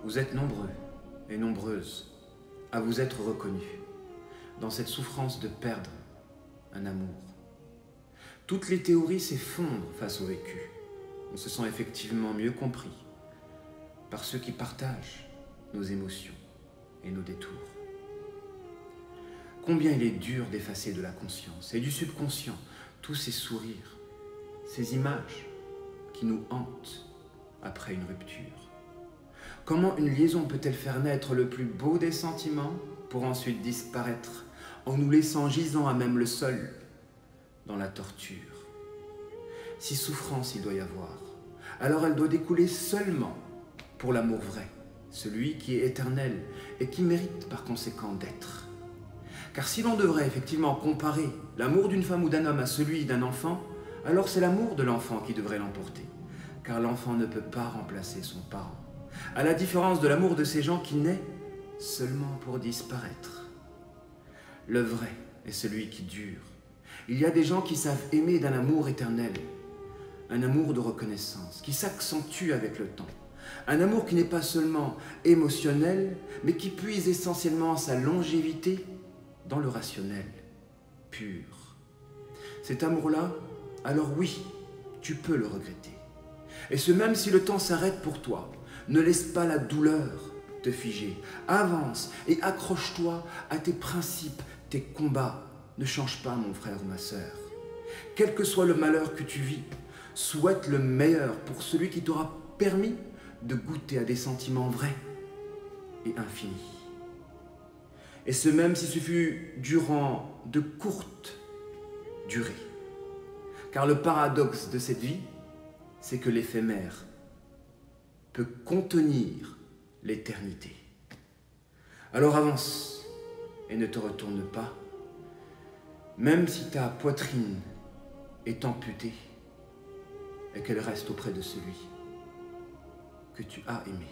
Vous êtes nombreux et nombreuses à vous être reconnus dans cette souffrance de perdre un amour. Toutes les théories s'effondrent face au vécu. On se sent effectivement mieux compris par ceux qui partagent nos émotions et nos détours. Combien il est dur d'effacer de la conscience et du subconscient tous ces sourires, ces images qui nous hantent après une rupture. Comment une liaison peut-elle faire naître le plus beau des sentiments pour ensuite disparaître en nous laissant gisant à même le sol dans la torture? Si souffrance il doit y avoir, alors elle doit découler seulement pour l'amour vrai, celui qui est éternel et qui mérite par conséquent d'être. Car si l'on devrait effectivement comparer l'amour d'une femme ou d'un homme à celui d'un enfant, alors c'est l'amour de l'enfant qui devrait l'emporter, car l'enfant ne peut pas remplacer son parent, à la différence de l'amour de ces gens qui naît seulement pour disparaître. Le vrai est celui qui dure. Il y a des gens qui savent aimer d'un amour éternel, un amour de reconnaissance qui s'accentue avec le temps, un amour qui n'est pas seulement émotionnel, mais qui puise essentiellement sa longévité dans le rationnel, pur. Cet amour-là, alors oui, tu peux le regretter. Et ce même si le temps s'arrête pour toi, ne laisse pas la douleur te figer. Avance et accroche-toi à tes principes, tes combats. Ne change pas, mon frère ou ma sœur. Quel que soit le malheur que tu vis, souhaite le meilleur pour celui qui t'aura permis de goûter à des sentiments vrais et infinis. Et ce même si ce fut durant de courtes durées. Car le paradoxe de cette vie, c'est que l'éphémère peut contenir l'éternité. Alors avance et ne te retourne pas, même si ta poitrine est amputée et qu'elle reste auprès de celui que tu as aimé.